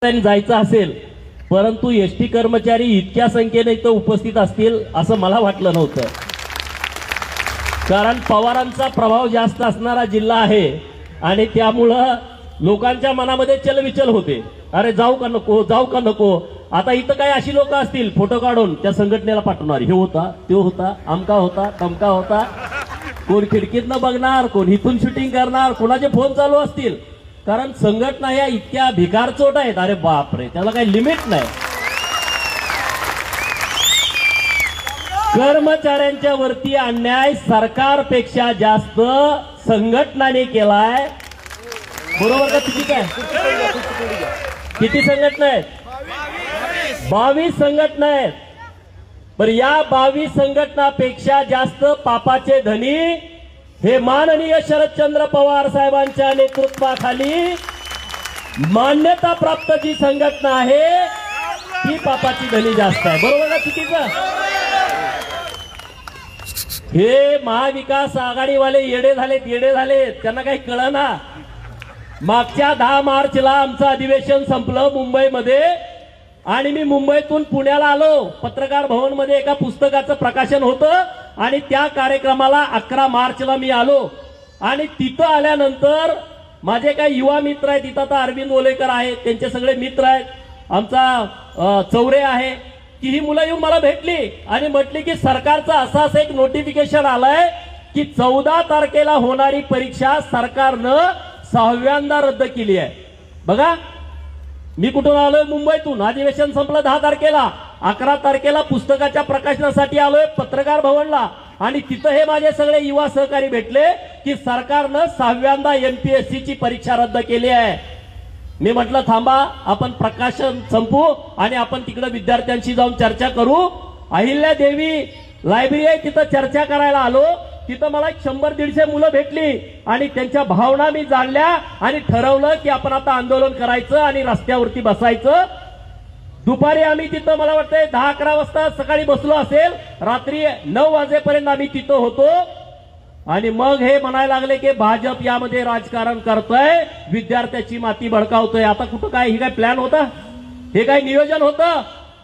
जायचं असेल, परंतु एसटी कर्मचारी इतक्या संख्येने इथं उपस्थित असतील असं मला वाटलं नव्हतं. कारण पवारांचा प्रभाव जास्त असणारा जिल्हा आहे आणि त्यामुळं लोकांच्या मनामध्ये चलविचल होते. अरे जाऊ का नको, जाऊ का नको. आता इथं काही अशी लोक असतील फोटो काढून त्या संघटनेला पाठवणार, हे होता तो होता अमका होता तमका होता. कोण खिडकीतनं बघणार, कोण इथून शूटिंग करणार, कोणाचे फोन चालू असतील. कारण संघटना या इतक्या भिकारचोट आहेत, अरे बापरे, त्याला काही लिमिट नाही. कर्मचाऱ्यांच्या वरती अन्याय सरकारपेक्षा जास्त संघटनाने केलाय. बरोबर का चुकीचं आहे? किती संघटना आहेत? 22 संघटना आहेत. पण या 22 संघटनापेक्षा जास्त पापाचे धनी हे माननीय शरदचंद्र पवार साहेबांच्या नेतृत्वाखाली मान्यता प्राप्त जी संघटना आहे ती पापाची धनी जास्त आहे. बरोबर का चुकीचं? हे महाविकास आघाडीवाले येडे झालेत, त्यांना काही कळना. मागच्या 10 मार्चला आमचं अधिवेशन संपलं मुंबईमध्ये आणि मी मुंबईतून पुण्याला आलो. पत्रकार भवन मध्ये एका पुस्तकाचं प्रकाशन होतं आणि त्या कार्यक्रमाला 11 मार्चला मी आलो. आणि तिथं आल्यानंतर माझे काही युवा मित्र आहेत, तिथं आता अरविंद ओलेकर आहेत, त्यांचे सगळे मित्र आहेत, आमचा चौरे आहे, की ही मुलं येऊन मला भेटली आणि म्हटली की सरकारचं असं एक नोटिफिकेशन आलंय की 14 तारखेला होणारी परीक्षा सरकारनं 6व्यांदा रद्द केली आहे. बघा, मी कुठून आलोय? मुंबईतून. अधिवेशन संपलं 10 तारखेला. 11 तारखेला पुस्तकाच्या प्रकाशनासाठी आलोय पत्रकार भवनला आणि तिथं हे माझे सगळे युवा सहकारी भेटले की सरकारनं 6व्यांदा एमपीएससी ची परीक्षा रद्द केली आहे. मी म्हटलं थांबा, आपण प्रकाशन संपू आणि आपण तिकडे विद्यार्थ्यांशी जाऊन चर्चा करू. अहिल्या देवी लायब्ररी आहे, तिथं चर्चा करायला आलो. तिथं मला 100-150 मुलं भेटली आणि त्यांच्या भावना मी जाणल्या आणि ठरवलं की आपण आता आंदोलन करायचं आणि रस्त्यावरती बसायचं. दुपारी आम्ही तिथं मला वाटतंय 10-11 वाजता सकाळी बसलो असेल, रात्री 9 वाजेपर्यंत आम्ही तिथं होतो. आणि मग हे म्हणायला लागले की भाजप यामध्ये राजकारण करतोय, विद्यार्थ्याची माती भडकावतोय. आता कुठं काय, हे काय प्लॅन होता? हे काय नियोजन होतं?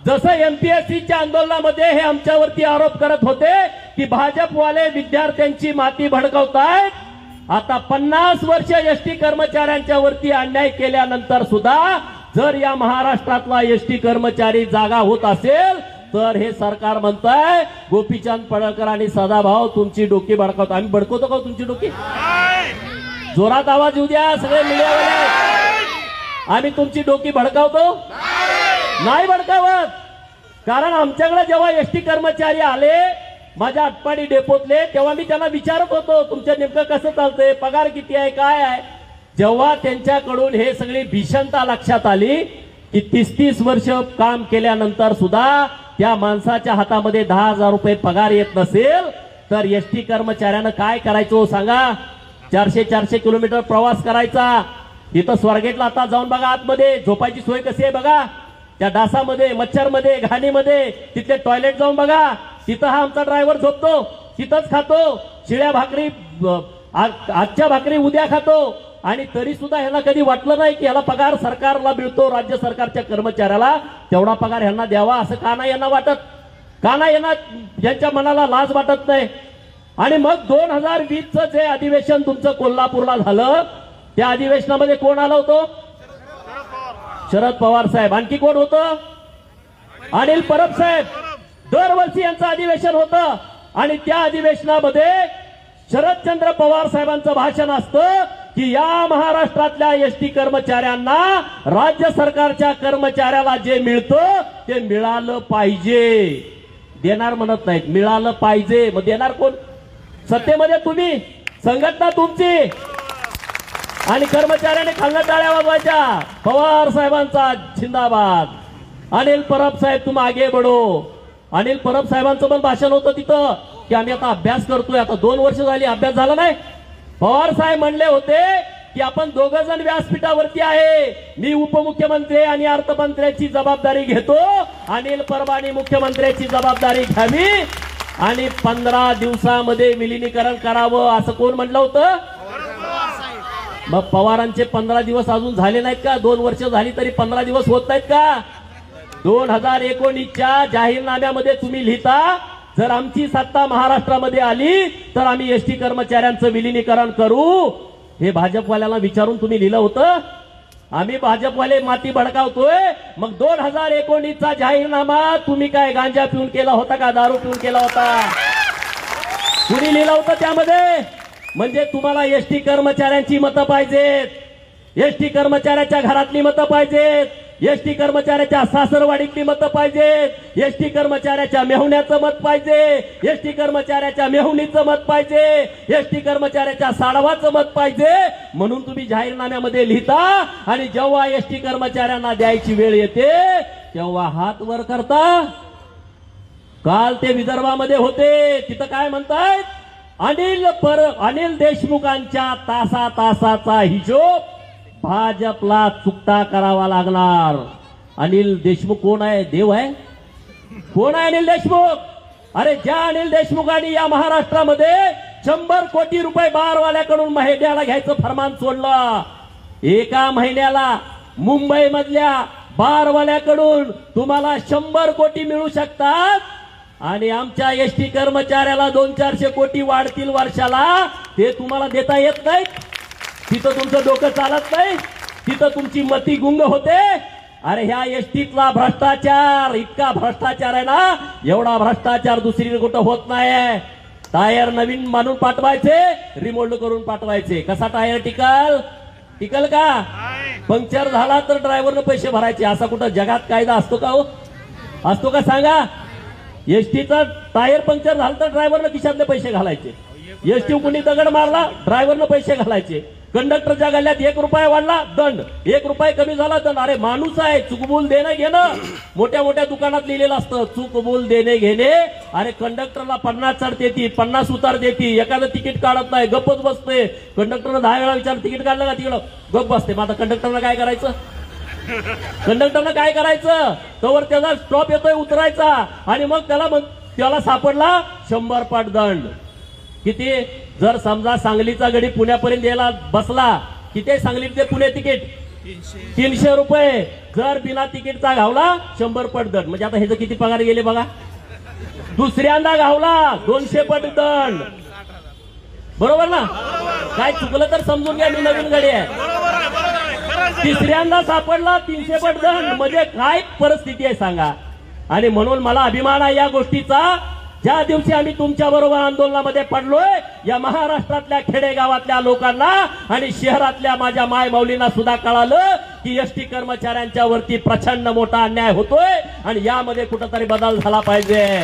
जसं एमपीएससीच्या आंदोलनामध्ये हे आमच्यावरती आरोप करत होते की भाजपवाले विद्यार्थ्यांची माती भडकावतायत, आता 50 वर्ष एसटी कर्मचाऱ्यांच्या वरती अन्याय केल्यानंतर सुद्धा जर या महाराष्ट्रातला एसटी कर्मचारी जागा होत असेल तर हे सरकार म्हणतंय गोपीचंद पडळकर आणि सदाभाऊ तुमची डोकी भडकावतो. आम्ही भडकवतो का तुमची डोकी? जोरात आवाज येऊ द्या सगळे मीडियावाले. आम्ही तुमची डोकी भडकावतो? नाही भडकावत. कारण आमच्याकडे जेव्हा एसटी कर्मचारी आले माझ्या आटपाडी डेपोतले, तेव्हा मी त्यांना विचारत होतो तुमचं नेमकं कसं चालतंय, पगार किती आहे, काय आहे. जेव्हा त्यांच्याकडून हे सगळी भीषणता लक्षात आली की 30-30 वर्ष काम केल्यानंतर सुद्धा त्या माणसाच्या हातामध्ये 10,000 रुपये पगार येत नसेल तर एसटी कर्मचाऱ्यानं काय करायचं सांगा? 400-400 किलोमीटर प्रवास करायचा. इथं स्वारगेटला आता जाऊन बघा, आतमध्ये झोपायची सोय कशी आहे बघा, त्या डासामध्ये, मच्छरमध्ये, घाणीमध्ये. तिथले टॉयलेट जाऊन बघा, तिथं हा आमचा ड्रायव्हर झोपतो, तिथंच खातो, शिळ्या भाकरी, आजच्या भाकरी उद्या खातो. आणि तरी सुद्धा ह्यांना कधी वाटलं नाही की ह्याला पगार सरकारला मिळतो, राज्य सरकारच्या कर्मचाऱ्याला तेवढा पगार ह्यांना द्यावा. असं का नाही यांना वाटत? का नाही यांना, ज्यांच्या मनाला लाज वाटत नाही? आणि मग 2020चं जे अधिवेशन तुमचं कोल्हापूरला झालं, त्या अधिवेशनामध्ये कोण आलं होतं? शरद पवार साहेब. आणखी कोण होतं? अनिल परब साहेब. दरवर्षी यांचं अधिवेशन होतं आणि त्या अधिवेशनामध्ये शरदचंद्र पवार साहेबांचं भाषण असतं की या महाराष्ट्रातल्या एसटी कर्मचाऱ्यांना राज्य सरकारच्या कर्मचाऱ्याला जे मिळतं ते मिळालं पाहिजे. देणार म्हणत नाहीत, मिळालं पाहिजे. मग देणार कोण? सत्तेमध्ये तुम्ही, संघटना तुमची, आणि कर्मचाऱ्याने खाल्ल्या टाळ्या वाजवायच्या. पवार साहेबांचा जिंदाबाद. अनिल परब साहेब तुम आगे बढो. अनिल परब साहेबांचं पण भाषण होतं तिथं की आम्ही आता अभ्यास करतोय. आता 2 वर्ष झाली अभ्यास झाला नाही. पवार साहेब म्हणले होते की आपण 2 जण व्यासपीठावरती आहे, मी उपमुख्यमंत्री आणि अर्थमंत्र्याची जबाबदारी घेतो, अनिल परब आणि मुख्यमंत्र्याची जबाबदारी घ्यावी आणि 15 दिवसामध्ये विलिनीकरण करावं, असं कोण म्हटलं होतं? मग पवारांचे 15 दिवस अजून झाले नाहीत का? 2 वर्ष झाली तरी 15 दिवस होत नाहीत का? 2019च्या जाहीरनाम्यामध्ये तुम्ही लिहिता, जर आमची सत्ता महाराष्ट्रामध्ये आली तर आम्ही एसटी कर्मचाऱ्यांचं विलिनीकरण करू. हे भाजपवाल्याला विचारून तुम्ही लिहिलं होतं? आम्ही भाजपवाले माती भडकावतोय. मग 2019चा जाहीरनामा तुम्ही काय गांजा पिऊन केला होता का दारू पिऊन केला होता? कुणी लिहिलं होतं त्यामध्ये? म्हणजे तुम्हाला एसटी कर्मचाऱ्यांची मतं पाहिजेत, एसटी कर्मचाऱ्याच्या घरातली मतं पाहिजेत, एसटी कर्मचाऱ्याच्या सासरवाडीतली मतं पाहिजेत, एसटी कर्मचाऱ्याच्या मेहुण्याचं मत पाहिजे, एसटी कर्मचाऱ्याच्या मेहुणीचं मत पाहिजे, एसटी कर्मचाऱ्याच्या साडवाचं मत पाहिजे. म्हणून तुम्ही जाहीरनाम्यामध्ये लिहिता आणि जेव्हा एसटी कर्मचाऱ्यांना द्यायची वेळ येते तेव्हा हात वर करता. काल ते विदर्भामध्ये होते, तिथं काय म्हणतायत? अनिल देशमुखांच्या तासाचा हिशोब भाजपला चुकता करावा लागणार. अनिल देशमुख कोण आहे? देव आहे? कोण आहे अनिल देशमुख? अरे ज्या अनिल देशमुखांनी या महाराष्ट्रामध्ये 100 कोटी रुपये बारवाल्याकडून महिन्याला घ्यायचं फरमान सोडलं. एका महिन्याला मुंबई मधल्या बारवाल्याकडून तुम्हाला 100 कोटी मिळू शकतात आणि आमच्या एसटी कर्मचाऱ्याला 200-400 कोटी वाढतील वर्षाला, ते तुम्हाला देता येत नाही. तिथं तुमचं डोकं चालत नाही, तिथं तुमची मती गुंग होते. अरे ह्या एसटीतला भ्रष्टाचार इतका भ्रष्टाचार आहे ना, एवढा भ्रष्टाचार दुसरीकडे कुठं होत नाही. टायर नवीन मानून पाठवायचे, रिमोल्ड करून पाठवायचे. कसा टायर टिकल का? पंक्चर झाला तर ड्रायव्हरने पैसे भरायचे. असा कुठं जगात कायदा असतो का? हो असतो का सांगा? एसटीचा टायर पंक्चर झाला तर ड्रायव्हरने खिशातले पैसे घालायचे. एसटी कुणी दगड मारला दड्रायव्हरने पैसे घालायचे. कंडक्टरच्या गल्ल्यात 1 रुपया वाढला दंड, 1 रुपया कमी झाला दंड. अरे माणूस आहे, चुकबुल देणं घेणं. मोठ्या मोठ्या दुकानात लिहिलेलं असतं चुकबुल देणे घेणे. अरे कंडक्टरला 50 चढ देती, 50 उतार देती. एखादं तिकीट काढत नाही, गप्पच बसते. कंडक्टरनं 10 वेळा विचार तिकीट काढलं का? तिकडं गप्प बसते. मग आता कंडक्टरनं काय करायचं? कंडक्टरनं काय करायचं? तोवर त्याचा स्टॉप येतोय उतरायचा आणि मग त्याला सापडला 100 पाट दंड. किती? जर समजा सांगलीचा गडी पुण्यापर्यंत यायला बसला, किती सांगली ते पुणे तिकीट? 300 रुपये. जर बिना तिकीटचा घावला 100 पट दंड. म्हणजे आता ह्याचं किती पगार गेले बघा. दुसऱ्यांदा घावला 200 पट दंड. बरोबर ना? काय चुकलं तर समजून घ्या, मी नवीन गाडी आहे. तिसऱ्यांदा सापडला 300 पट दंड. म्हणजे काय परिस्थिती आहे सांगा. आणि म्हणून मला अभिमान आहे या गोष्टीचा. ज्या दिवशी आम्ही तुमच्या बरोबर आंदोलनामध्ये पडलोय, या महाराष्ट्रातल्या खेडेगावातल्या लोकांना आणि शहरातल्या माझ्या माय माऊलींना सुद्धा कळालं की एसटी कर्मचाऱ्यांच्या वरती प्रचंड मोठा अन्याय होतोय आणि यामध्ये कुठेतरी बदल झाला पाहिजे.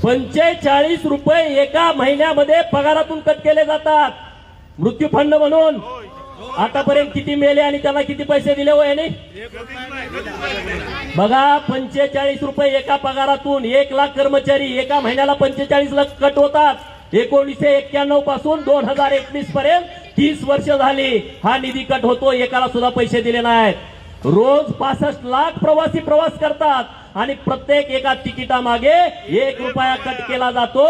45 रुपये एका महिन्यामध्ये पगारातून कट केले जातात मृत्यू फंड म्हणून. आतापर्यंत किती मेले आणि त्याला किती पैसे दिले हो याने? बघा, 45 रुपये एका पगारातून. 1 लाख कर्मचारी एका महिन्याला 45 लाख कट होतात. 1991 पासून 2021 पर्यंत 30 वर्ष झाली हा निधी कट होतो. एकाला सुद्धा पैसे दिले नाहीत. रोज 65 लाख प्रवासी प्रवास करतात आणि प्रत्येक एका तिकिटामागे 1 रुपया कट केला जातो.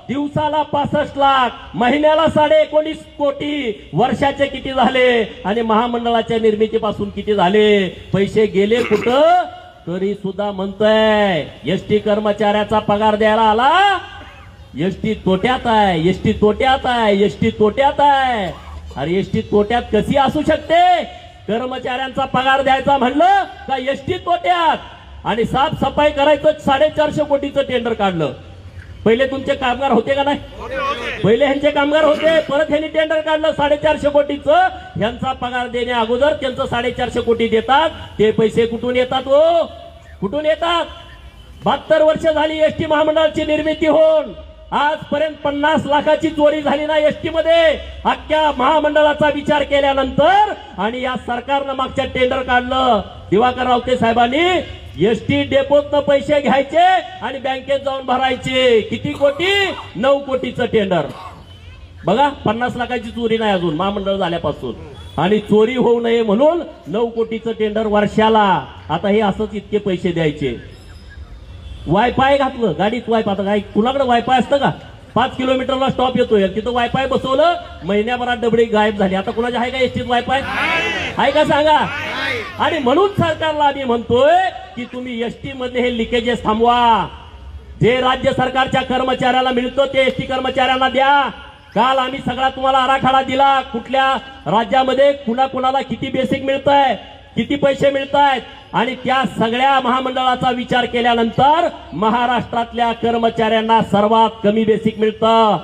दिवसाला 65 लाख, महिन्याला 19.5 कोटी. वर्षाचे किती झाले? आणि महामंडळाच्या निर्मितीपासून किती झाले? पैसे गेले कुठं? तरी सुद्धा म्हणतोय एसटी कर्मचाऱ्याचा पगार द्यायला आला, एसटी तोट्यात आहे, एसटी तोट्यात आहे, एसटी तोट्यात आहे. अरे एसटी तोट्यात कशी असू शकते? कर्मचाऱ्यांचा पगार द्यायचा म्हणलं का एसटी तोट्यात. आणि साफसफाई करायचं 450 कोटीचं टेंडर काढलं. पहिले तुमचे कामगार होते का नाही? पहिले ह्यांचे कामगार होते. परत ह्यांनी टेंडर काढलं 450 कोटीचं. ह्यांचा पगार देण्या अगोदर त्यांचं 450 कोटी देतात. ते पैसे कुठून येतात हो? कुठून येतात? 72 वर्ष झाली एसटी महामंडळाची निर्मिती होऊन. आजपर्यंत 50 लाखाची चोरी झाली ना एसटी मध्ये अख्ख्या महामंडळाचा विचार केल्यानंतर. आणि या सरकारनं मागच्या टेंडर काढलं दिवाकर रावते साहेबांनी. एसटी डेपोतनं पैसे घ्यायचे आणि बँकेत जाऊन भरायचे. किती कोटी? 9 कोटीचं टेंडर. बघा, 50 लाखाची चोरी नाही अजून महामंडळ झाल्यापासून. आणि चोरी होऊ नये म्हणून 9 कोटीचं टेंडर वर्षाला. आता हे असंच इतके पैसे द्यायचे. वायफाय घातलं गाडीत. वायफाय आता काय कुणाकडे वायफाय असतं का? 5 किलोमीटरला स्टॉप येतोय, तिथं वायफाय बसवलं, महिन्याभरात डबडी गायब झाली. आता कुणाच्या आहे का एसटीत वायफाय? आहे का सांगा? आणि म्हणून सरकारला आम्ही म्हणतोय की तुम्ही एसटी मधले हे लिकेजेस थांबवा. जे राज्य सरकारच्या कर्मचाऱ्याला मिळतं ते एसटी कर्मचाऱ्यांना द्या. काल आम्ही सगळा तुम्हाला आराखडा दिला, कुठल्या राज्यामध्ये कुणाकुणाला किती बेसिक मिळतंय, किती पैसे मिळतायत, आणि त्या सगळ्या महामंडळाचा विचार केल्यानंतर महाराष्ट्रातल्या कर्मचाऱ्यांना सर्वात कमी बेसिक मिळतं.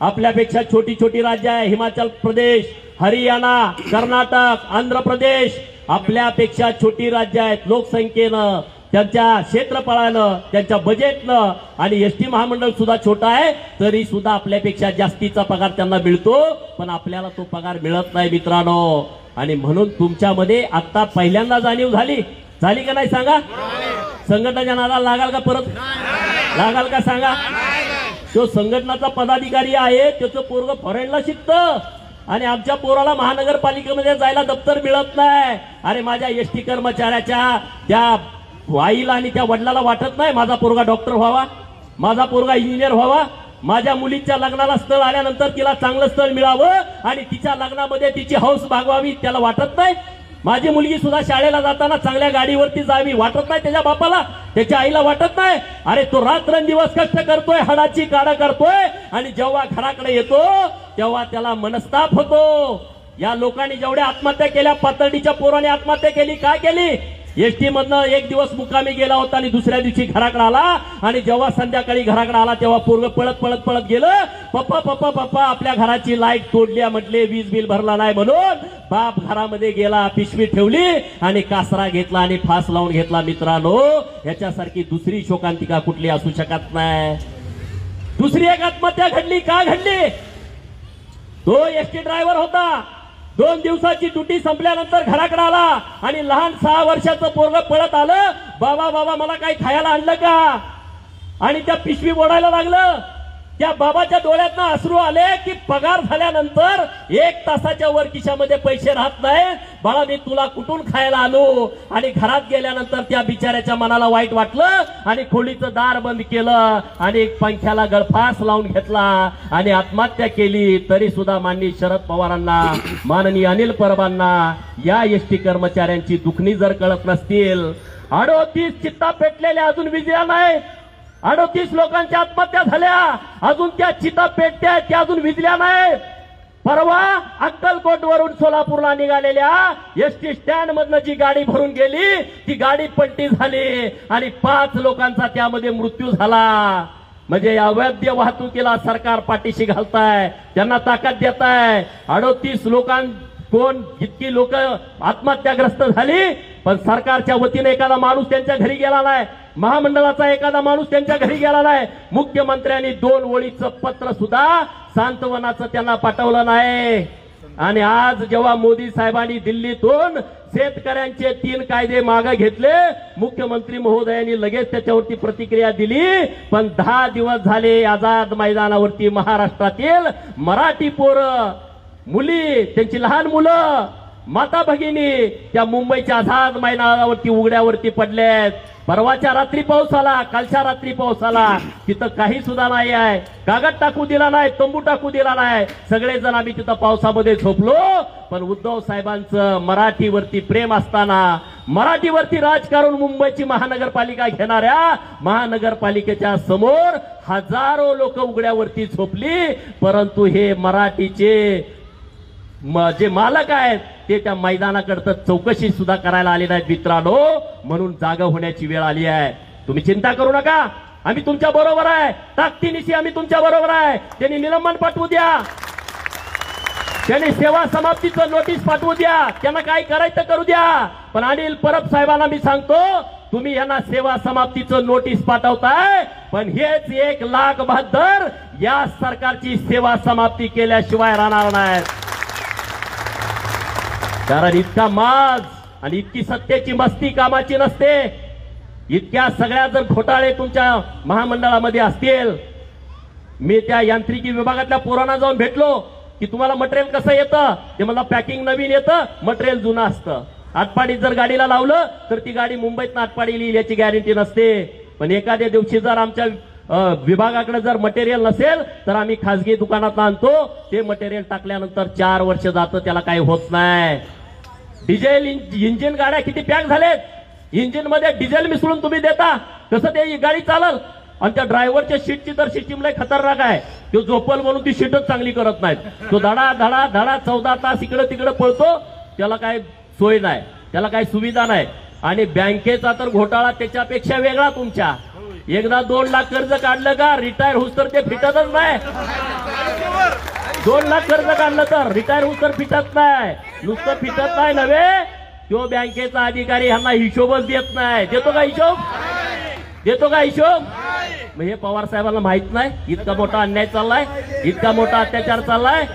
आपल्यापेक्षा छोटी छोटी राज्य आहे, हिमाचल प्रदेश, हरियाणा, कर्नाटक, आंध्र प्रदेश आपल्यापेक्षा छोटी राज्य आहेत लोकसंख्येनं, त्यांच्या क्षेत्रफळानं, त्यांच्या बजेटनं, आणि एसटी महामंडळ सुद्धा छोटा आहे तरी सुद्धा आपल्यापेक्षा जास्तीचा पगार त्यांना मिळतो, पण आपल्याला तो पगार मिळत नाही मित्रांनो. आणि म्हणून तुमच्यामध्ये आता पहिल्यांदा जाणीव झाली का नाही सांगा? संघटनाच्या नादाला लागाल का? परत लागाल का सांगा? तो संघटनाचा पदाधिकारी आहे, त्याचं पोरग फॉरेनला शिकतं आणि आमच्या पोराला महानगरपालिकेमध्ये जायला दप्तर मिळत नाही. अरे माझ्या एसटी कर्मचाऱ्याच्या त्या आईला आणि त्या वडिलाला वाटत नाही माझा पोरगा डॉक्टर व्हावा, माझा पोरगा इंजिनियर व्हावा, माझ्या मुलीच्या लग्नाला स्थळ आल्यानंतर तिला चांगलं स्थळ मिळावं आणि तिच्या लग्नामध्ये तिची हौस भागवावी, त्याला वाटत नाही? माझी मुलगी सुद्धा शाळेला जाताना चांगल्या गाडीवरती जावी, वाटत नाही त्याच्या बापाला, त्याच्या आईला वाटत नाही? अरे तो रात्रंदिवस कष्ट करतोय, हाडाची काढा करतोय, आणि जेव्हा घराकडे येतो तेव्हा त्याला मनस्ताप होतो. या लोकांनी जेवढ्या आत्महत्या केल्या, पातळीच्या पोराने आत्महत्या केली, काय केली? एसटी मधनं एक दिवस मुक्कामी गेला होता आणि दुसऱ्या दिवशी घराकडे आला, आणि जेव्हा संध्याकाळी घराकडे आला तेव्हा पोरग पळत पळत पळत गेलं, पप्पा पप्पा पप्पा आपल्या घराची लाईट तोडली म्हटले, वीज बिल भरला नाही म्हणून. बाप घरामध्ये गेला, पिशवी ठेवली आणि कासरा घेतला आणि फास लावून घेतला. मित्रांनो, ह्याच्यासारखी दुसरी शोकांतिका कुठली असू शकत नाही. दुसरी एक आत्महत्या घडली, का घडली? तो एसटी ड्रायव्हर होता, 2 दिवसाची ड्युटी संपल्यानंतर घराकडे आला आणि लहान 6 वर्षाचं पोरग पळत आलं, बाबा बाबा मला काही खायला आणलं का, आणि त्या पिशवी ओढायला लागलं. त्या बाबाच्या डोळ्यातनं अश्रू आले की पगार झाल्यानंतर 1 तासाच्या वर खिशामध्ये पैसे राहत नाही, बाळा मी तुला कुठून खायला आणू. आणि घरात गेल्यानंतर त्या बिचाऱ्याच्या मनाला वाईट वाटलं आणि खोलीचं दार बंद केलं आणि पंख्याला गळफास लावून घेतला आणि आत्महत्या केली. तरी सुद्धा माननीय शरद पवारांना, माननीय अनिल परबांना या एसटी कर्मचाऱ्यांची दुखणी जर कळत नसतील, 38 चित्ता पेटलेल्या अजून विजया नाहीत, 38 लोकांच्या आत्महत्या झाल्या, अजून त्या चिता पेटत्या, त्या अजून विजल्या नाहीत. परवा अक्कलकोट वरून सोलापूरला निघालेल्या एसटी स्टँड मधनं जी गाडी भरून गेली ती गाडी पलटी झाली आणि 5 लोकांचा त्यामध्ये मृत्यू झाला. म्हणजे अवैध वाहतुकीला सरकार पाठीशी घालताय, त्यांना ताकद देताय. 38 कोण इतकी लोक आत्महत्याग्रस्त झाली, पण सरकारच्या वतीने एखादा माणूस त्यांच्या घरी गेला नाही, महामंडळाचा एखादा माणूस त्यांच्या घरी गेला नाही. मुख्यमंत्र्यांनी 2 ओळीचं पत्र सुद्धा सांत्वनाचं त्यांना पाठवलं नाही. आणि आज जेव्हा मोदी साहेबांनी दिल्लीतून शेतकऱ्यांचे 3 कायदे मागे घेतले, मुख्यमंत्री महोदयांनी लगेच त्याच्यावरती प्रतिक्रिया दिली. पण 10 दिवस झाले आझाद मैदानावरती महाराष्ट्रातील मराठी पोरं, मुली, त्यांची लहान मुलं, माता भगिनी त्या मुंबईच्या आझाद मैदानावरती उघड्यावरती पडलेत. परवाच्या रात्री पाऊस आला, कालच्या रात्री पाऊस आला, तिथं काही सुद्धा नाही आहे, कागद टाकू दिला नाही, तंबू टाकू दिला नाही, सगळेजण आम्ही तिथं पावसामध्ये झोपलो. पण उद्धव साहेबांचं मराठीवरती प्रेम असताना, मराठीवरती राजकारण मुंबईची महानगरपालिका घेणाऱ्या महानगरपालिकेच्या समोर हजारो लोक उघड्यावरती झोपली, परंतु हे मराठीचे जे मालक आहेत ते त्या मैदानाकडे चौकशी सुद्धा करायला आले नाहीत मित्रांनो. म्हणून जागा होण्याची वेळ आली आहे. तुम्ही चिंता करू नका, आम्ही तुमच्या बरोबर आहे, ताकदीनिशी आम्ही तुमच्या बरोबर आहे. त्यांनी निलंबन पाठवू द्या, त्यांनी सेवा समाप्तीचं नोटीस पाठवू द्या, त्यांना काय करायचं करू द्या. पण अनिल परब साहेबांना मी सांगतो, तुम्ही यांना सेवा समाप्तीचं नोटीस पाठवताय, पण हेच 1,72,000 या सरकारची सेवा समाप्ती केल्याशिवाय राहणार नाही. कारण इतका माज आणि इतकी सत्तेची मस्ती कामाची नसते. इतक्या सगळ्या जर घोटाळे तुमच्या महामंडळामध्ये असतील, मी त्या यांत्रिकी विभागातल्या पोरांना जाऊन भेटलो की तुम्हाला मटेरियल कसं येतं, ते मला पॅकिंग नवीन येतं, मटेरियल जुनं असतं. आटपाडीत जर गाडीला लावलं तर ती गाडी मुंबईत आटपाडी येईल याची गॅरंटी नसते. पण एखाद्या दिवशी जर आमच्या विभागाकडे जर मटेरियल नसेल तर आम्ही खासगी दुकानात आणतो, ते मटेरियल टाकल्यानंतर 4 वर्ष जातं, त्याला काही होत नाही. डिझेल इंजिन गाड्या किती पॅक झालेत, इंजिन मध्ये डिझेल मिसळून तुम्ही देता, कसं ते गाडी चालल? आणि त्या ड्रायव्हरच्या सीटची तर सिस्टीम लय खतरनाक आहे, तो झोपल म्हणून ती सीटच चांगली करत नाहीत, तो धडा धडा धडा 14 तास इकडे तिकडे पळतो, त्याला काय सोय नाही, त्याला काही सुविधा नाही. आणि बँकेचा तर घोटाळा त्याच्यापेक्षा वेगळा तुमच्या. एकदा 2 लाख कर्ज काढलं का रिटायर होऊस तर ते फिटतच नाही. 2 लाख कर्ज काढलं तर रिटायर होऊस तर फिटत नाही. नुसतं फिटत नाही नव्हे, तो बँकेचा अधिकारी ह्यांना हिशोबच देत नाही. देतो का हिशोब? देतो का हिशोब? मग हे पवार साहेबांना माहित नाही इतका मोठा अन्याय चाललाय, इतका मोठा अत्याचार चाललाय.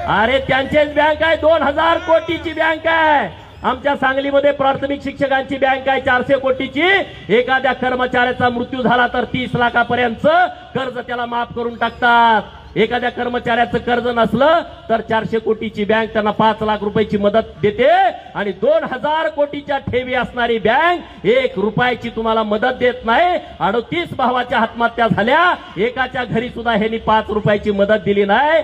अरे त्यांचेच बँक आहे, 2000 कोटीची बँक आहे. आमच्या सांगलीमध्ये प्राथमिक शिक्षकांची बँक आहे 400 कोटीची. एखाद्या कर्मचाऱ्याचा मृत्यू झाला तर 30 लाखापर्यंत कर्ज त्याला माफ करून टाकतात. एखाद्या कर्मचाऱ्याचं कर्ज नसलं तर 400 कोटीची बँक त्यांना 5 लाख रुपयाची मदत देते. आणि 2000 कोटीच्या ठेवी असणारी बँक 1 रुपयाची तुम्हाला मदत देत नाही. 38 भावाच्या आत्महत्या झाल्या, एकाच्या घरी सुद्धा ह्यांनी 5 रुपयाची मदत दिली नाही.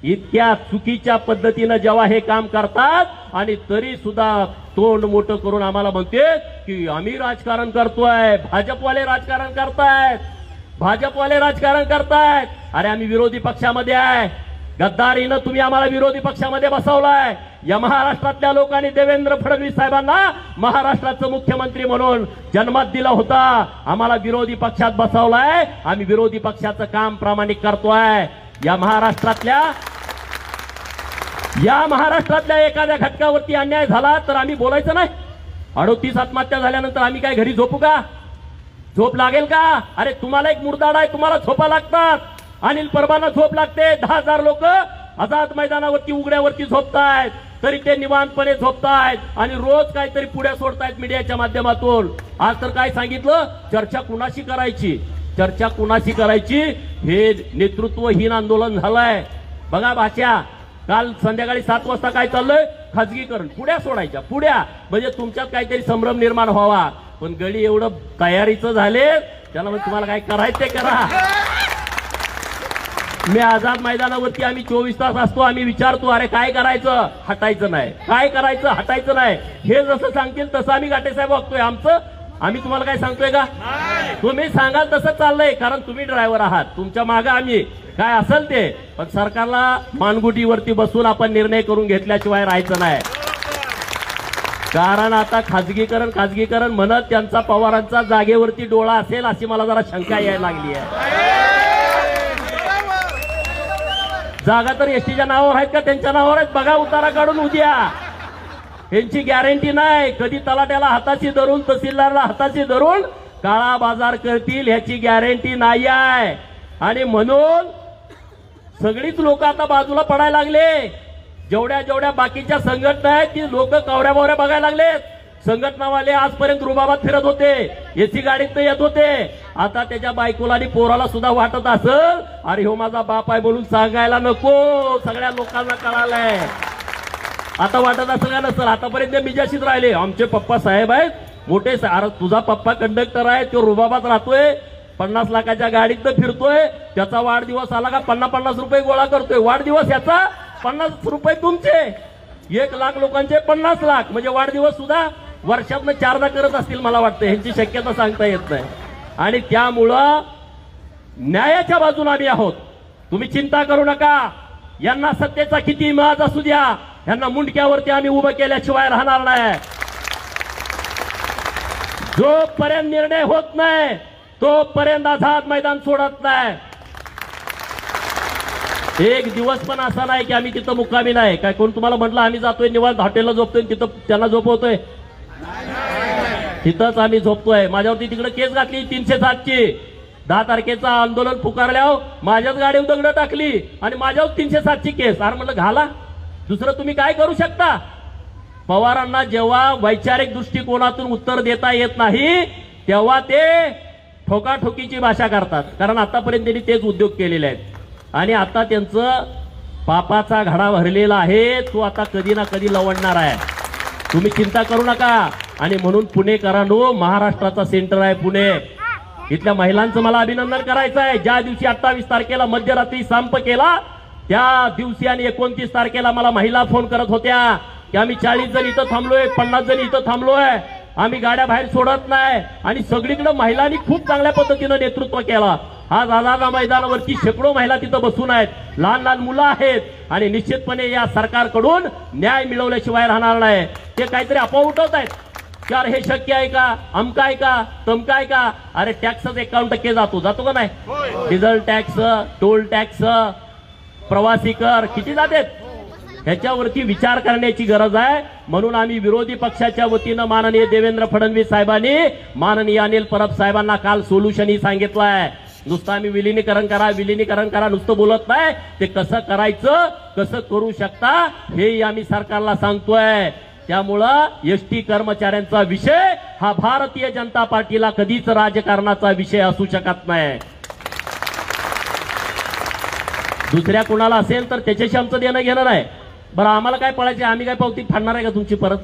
इतक्या चुकीच्या पद्धतीनं जेव्हा हे काम करतात आणि तरी सुद्धा तोंड मोठं करून आम्हाला म्हणते की आम्ही राजकारण करतोय, भाजपवाले राजकारण करतायत, भाजपवाले राजकारण करतायत. अरे आम्ही विरोधी पक्षामध्ये आहे, गद्दारीनं तुम्ही आम्हाला विरोधी पक्षामध्ये बसवलाय. या महाराष्ट्रातल्या लोकांनी देवेंद्र फडणवीस साहेबांना महाराष्ट्राचं मुख्यमंत्री म्हणून जन्मात दिला होता, आम्हाला विरोधी पक्षात बसवलाय. आम्ही विरोधी पक्षाचं काम प्रामाणिक करतोय. या महाराष्ट्रातल्या एखाद्या घटकावरती अन्याय झाला तर आम्ही बोलायचं नाही. 38 आत्महत्या झाल्यानंतर आम्ही काय घरी झोपू का? झोप लागेल का? अरे तुम्हाला एक मुर्दाड आहे, तुम्हाला झोपा लागतात. अनिल परबांना झोप लागते. 10,000 लोक आझाद मैदानावरती उघड्यावरती झोपतायत, तरी ते निवांतपणे झोपतायत आणि रोज काहीतरी पुढ्या सोडतायत मीडियाच्या माध्यमातून. आज तर काय सांगितलं, चर्चा कुणाशी करायची, चर्चा कुणाशी करायची हे नेतृत्वहीन आंदोलन झालंय. बघा भाच्या, काल संध्याकाळी 7 वाजता काय चाललंय, खाजगीकरण, पुढ्या सोडायच्या, पुढ्या, म्हणजे तुमच्यात काहीतरी संभ्रम निर्माण व्हावा. पण गडी एवढं तयारीचं झाले, त्याला म्हणजे तुम्हाला काय करायचं ते करा. मी आझाद मैदानावरती आम्ही 24 तास असतो, आम्ही विचारतो अरे काय करायचं, हटायचं नाही, काय करायचं, हटायचं नाही. हे जसं सांगतील तसं आम्ही गाटेसाहेब वागतोय. आमचं आम्ही तुम्हाला काय सांगतोय का? तुम्ही सांगाल तसं चाललंय, कारण तुम्ही ड्रायव्हर आहात, तुमच्या मागे आम्ही काय असेल ते. पण सरकारला मानगुटीवरती बसून आपण निर्णय करून घेतल्याशिवाय राहायचं नाही. कारण आता खाजगीकरण म्हणत त्यांचा पवारांचा जागेवरती डोळा असेल अशी मला जरा शंका यायला लागली आहे. जागा तर एसटीच्या नावावर आहेत का त्यांच्या नावावर आहेत? बघा उतारा काढून उद्या. यांची गॅरंटी नाही, कधी तलाट्याला हाताशी धरून तहसीलदारला हाताशी धरून काळा बाजार करतील ह्याची गॅरंटी नाही आहे. आणि म्हणून सगळीच लोक आता बाजूला पडायला लागले. जेवढ्या बाकीच्या संघटना आहेत ती लोक कवऱ्या बावऱ्या बघायला लागलेत. संघटनावाले आजपर्यंत रुबाबात फिरत होते, एसी गाडीत येत होते. आता त्याच्या बायकोला आणि पोराला सुद्धा वाटत असेल अरे हो माझा बाप आहे म्हणून सांगायला नको, सगळ्या लोकांना कळालंय. आता वाटत असेल का नसेल, आतापर्यंत मिजाशीच राहिले. आमचे पप्पा साहेब आहेत मोठे, अरे तुझा पप्पा कंडक्टर आहे, तो रुबाबात राहतोय, 50 लाखाच्या गाडीत फिरतोय, त्याचा वाढदिवस आला का 50-50 रुपये गोळा करतोय. वाढदिवस याचा 50 रुपये तुमचे, 1 लाख लोकांचे 50 लाख, म्हणजे वाढदिवस सुद्धा वर्षातनं 4दा करत असतील मला वाटतं. ह्यांची शक्यता सांगता येत नाही. आणि त्यामुळं न्यायाच्या बाजूने आम्ही आहोत. तुम्ही चिंता करू नका. यांना सत्तेचा किती माज असू द्या, यांना मुंडक्यावरती आम्ही उभं केल्याशिवाय राहणार नाही. जोपर्यंत निर्णय होत नाही तोपर्यंत आझाद मैदान सोडत नाही. एक दिवस पण असा नाही की आम्ही तिथं मुक्कामी नाही. काय कोण तुम्हाला म्हटलं आम्ही जातोय निवांत हॉटेलला झोपतोय तिथं त्यांना झोपवतोय? तिथंच आम्ही झोपतोय. माझ्यावरती तिकडे केस घातली 307ची. 10 तारखेचा आंदोलन पुकारल्यावर माझ्याच गाडीवर दगड टाकली आणि माझ्यावर 307ची केस. अरे म्हटलं घाला, दुसरं तुम्ही काय करू शकता? पवारांना जेव्हा वैचारिक दृष्टिकोनातून उत्तर देता येत नाही तेव्हा ते ठोकाठोकीची भाषा करतात. कारण आतापर्यंत त्यांनी तेच उद्योग केलेले आहेत आणि आता त्यांचं पापाचा घडा भरलेला आहे, तो आता कधी ना कधी लवणणार आहे. तुम्ही चिंता करू नका. आणि म्हणून पुणेकरांनो, महाराष्ट्राचा सेंटर आहे पुणे. इथल्या महिलांचं मला अभिनंदन करायचं आहे. ज्या दिवशी 28 तारखेला मध्यरात्री संप केला त्या दिवशी आणि 29 तारखेला मला महिला फोन करत होत्या की आम्ही 40 जण इथं थांबलोय, 50 जण इथं थांबलोय, आम्ही गाड्या बाहेर सोडत नाही. आणि सगळीकडे महिलांनी खूप चांगल्या पद्धतीनं नेतृत्व केलं. आज आझादा मैदानावरती शेकडो महिला तिथं बसून आहेत, लहान लहान मुलं आहेत. आणि निश्चितपणे या सरकारकडून न्याय मिळवल्याशिवाय राहणार नाही. ते काहीतरी अफवा उठवत आहेत की अरे हे शक्य आहे का, अमका आहे का, तमका आहे का. अरे टॅक्सच 51% जातो का नाही. डिझेल टॅक्स, टोल टॅक्स, प्रवासी कर किती जातात ह्याच्यावरती विचार करण्याची गरज आहे. म्हणून आम्ही विरोधी पक्षाच्या वतीनं माननीय देवेंद्र फडणवीस साहेबांनी माननीय अनिल परब साहेबांना काल सोल्युशन सांगितलं आहे. नुसतं आम्ही विलिनीकरण करा नुसतं बोलत नाही, ते कसं करायचं, कसं करू शकता हे आम्ही सरकारला सांगतोय. त्यामुळं एसटी कर्मचाऱ्यांचा विषय हा भारतीय जनता पार्टीला कधीच राजकारणाचा विषय असू शकत नाही. दुसऱ्या कुणाला असेल तर त्याच्याशी आमचं देणं घेणं नाही. बरं आम्हाला काय पळायचे, आम्ही काय पावती फाडणार आहे का तुमची परत.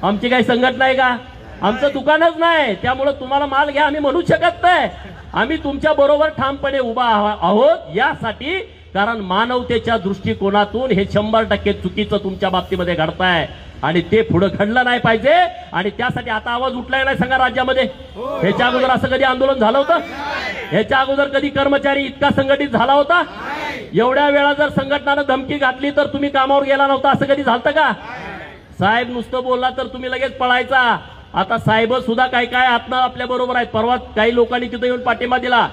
आमची काही संघटना आहे का, आमचं दुकानच नाही. त्यामुळे तुम्हाला माल घ्या आम्ही म्हणू शकत नाही. आम्ही तुमच्या बरोबर ठामपणे उभा आहोत यासाठी, कारण मानवतेच्या दृष्टिकोनातून हे 100% चुकीचं तुमच्या बाबतीमध्ये घडताय आणि ते पुढे घडलं नाही पाहिजे. आणि त्यासाठी आता आवाज उठलाय नाही सांगा राज्यामध्ये. ह्याच्या अगोदर असं कधी आंदोलन झालं होतं, ह्याच्या अगोदर कधी कर्मचारी इतका संघटित झाला होता. एवढ्या वेळा जर संघटनानं धमकी घातली तर तुम्ही कामावर गेला नव्हता, असं कधी झालं का. साहेब नुसतं बोलला तर तुम्ही लगेच पळायचा. आता साहेब सुद्धा काय काय आत्मा आपल्या बरोबर आहेत. परवा काही लोकांनी तिथे येऊन पाठिंबा दिला.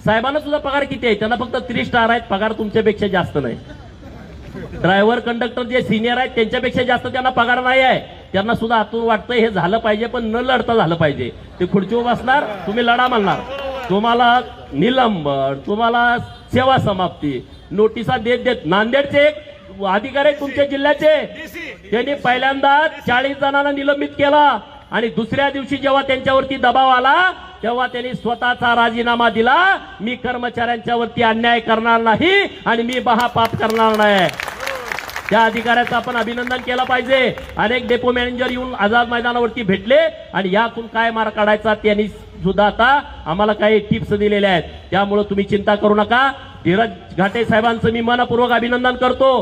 साहेबांना सुद्धा पगार किती आहे, त्यांना फक्त 3 स्टार आहेत, पगार तुमच्यापेक्षा जास्त नाही. ड्रायव्हर कंडक्टर जे सिनियर आहेत त्यांच्यापेक्षा जास्त त्यांना पगार नाही आहे. त्यांना सुद्धा आतून वाटतं हे झालं पाहिजे, पण न लढता झालं पाहिजे. ते खुर्चीवर बसणार, तुम्ही लढा म्हणणार, तुम्हाला निलंबन, तुम्हाला सेवा समाप्ती नोटिसा देत नांदेडचे एक अधिकारी तुमच्या जिल्ह्याचे, त्यांनी पहिल्यांदा 40 जणांना निलंबित केलं आणि दुसऱ्या दिवशी जेव्हा त्यांच्यावरती दबाव आला तेव्हा त्यांनी स्वतःचा राजीनामा दिला. मी कर्मचाऱ्यांच्या वरती अन्याय करणार नाही आणि मी महापाप करणार नाही. त्या अधिकाऱ्याचं आपण अभिनंदन केलं पाहिजे. अनेक डेपो मॅनेजर येऊन आझाद मैदानावरती भेटले आणि यातून काय मार्ग काढायचा त्यांनी सुद्धा आता आम्हाला काही टिप्स दिलेल्या आहेत. त्यामुळे तुम्ही चिंता करू नका. धीरज घाटे साहेबांचं मी मनपूर्वक अभिनंदन करतो,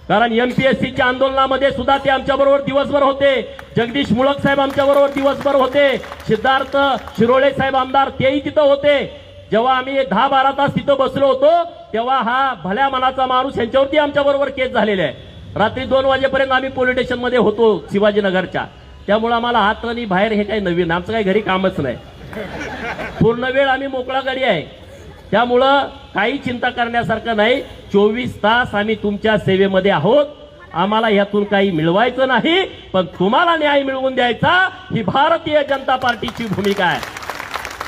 कारण एमपीएससीच्या आंदोलनामध्ये सुद्धा ते आमच्या बरोबर दिवसभर होते. जगदीश मुळक साहेब आमच्या बरोबर दिवसभर होते. सिद्धार्थ शिरोळे साहेब आमदार तेही तिथं होते. जेव्हा आम्ही 10-12 तास तिथं बसलो होतो तेव्हा हा भल्या मनाचा माणूस यांच्यावरती आमच्या बरोबर केस झालेले आहे. रात्री 2 वाजेपर्यंत आम्ही पोलीस स्टेशन मध्ये होतो शिवाजीनगरच्या. त्यामुळे आम्हाला आत आणि बाहेर हे काही नवीन, आमचं काही घरी कामच नाही. पूर्ण वेळ आम्ही मोकळा गाडी आहे. त्यामुळं काही चिंता करण्यासारखं नाही. 24 तास आम्ही तुमच्या सेवेमध्ये आहोत. आम्हाला यातून काही मिळवायचं नाही, पण तुम्हाला न्याय मिळवून द्यायचा ही भारतीय जनता पार्टीची भूमिका आहे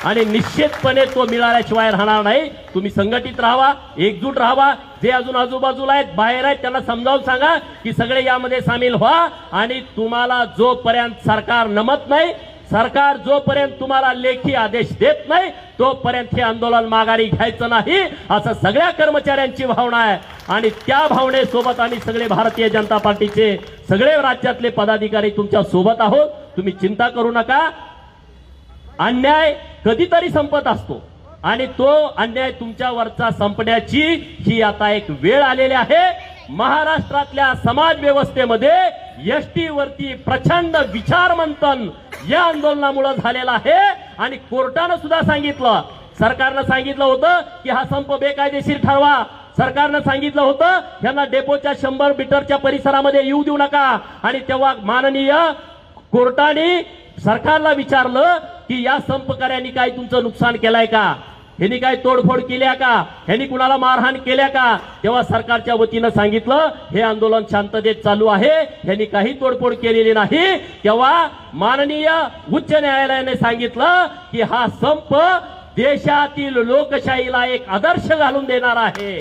आणि निश्चितपणे तो मिळाल्याशिवाय राहणार नाही. तुम्ही संघटित राहावा, एकजूट राहावा. जे अजून आजूबाजूला आहेत, बाहेर आहेत, त्यांना समजावून सांगा की सगळे यामध्ये सामील व्हा. आणि तुम्हाला जोपर्यंत सरकार नमत नाही, सरकार जोपर्यंत तुम्हाला लेखी आदेश देत नाही तोपर्यंत हे आंदोलन माघारी घ्यायचं नाही, असं सगळ्या कर्मचाऱ्यांची भावना आहे. आणि त्या भावनेसोबत आम्ही सगळे भारतीय जनता पार्टीचे सगळे राज्यातले पदाधिकारी तुमच्या सोबत आहोत. तुम्ही चिंता करू नका. अन्याय कधीतरी संपत असतो आणि तो अन्याय तुमच्यावरचा संपण्याची ही आता एक वेळ आलेली आहे. महाराष्ट्रातल्या समाज व्यवस्थेमध्ये एसटी वरती प्रचंड विचार मंथन या आंदोलनामुळे झालेलं आहे. आणि कोर्टानं सुद्धा सांगितलं, सरकारनं सांगितलं होतं की हा संप बेकायदेशीर ठरवा. सरकारनं सांगितलं होतं यांना डेपोच्या 100 मीटरच्या परिसरामध्ये येऊ देऊ नका. आणि तेव्हा माननीय कोर्टाने सरकारला विचारलं की या संपकऱ्यांनी काय तुमचं नुकसान केलंय का, ह्यांनी काय तोडफोड केल्या का, ह्यांनी कुणाला मारहाण केल्या का. तेव्हा सरकारच्या वतीनं सांगितलं हे आंदोलन शांततेत चालू आहे, ह्यांनी काही तोडफोड केलेली नाही. तेव्हा माननीय उच्च न्यायालयाने सांगितलं की हा संप देशातील लोकशाहीला एक आदर्श घालून देणार आहे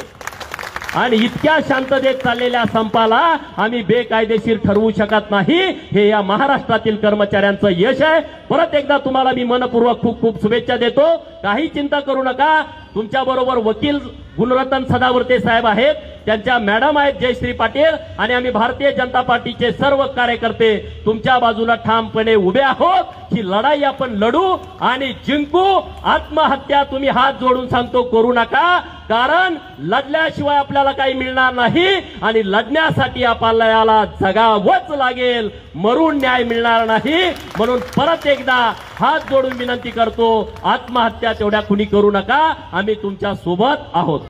आणि इतक्या शांततेत चाललेल्या संपाला आम्ही बेकायदेशीर ठरवू शकत नाही. हे या महाराष्ट्रातील कर्मचाऱ्यांचं यश आहे. परत एकदा तुम्हाला मी मनपूर्वक खूप खूप शुभेच्छा देतो. काही चिंता करू नका. तुमच्या बरोबर वकील गुणरत्न सदावर्ते साहेब आहेत. त्यांच्या मॅडम आहेत जयश्री पाटील, आणि आम्ही भारतीय जनता पार्टीचे सर्व कार्यकर्ते तुमच्या बाजूला ठामपणे उभे आहोत. ही लढाई आपण लढू आणि जिंकू. आत्महत्या तुम्ही हात जोडून सांगतो करू नका, कारण लढल्याशिवाय आपल्याला काही मिळणार नाही आणि लढण्यासाठी आपल्याला जगावंच लागेल, मरून न्याय मिळणार नाही. म्हणून परत एकदा हात जोडून विनंती करतो, आत्महत्या तेवढ्या कुणी करू नका. आम्ही तुमच्या सोबत आहोत.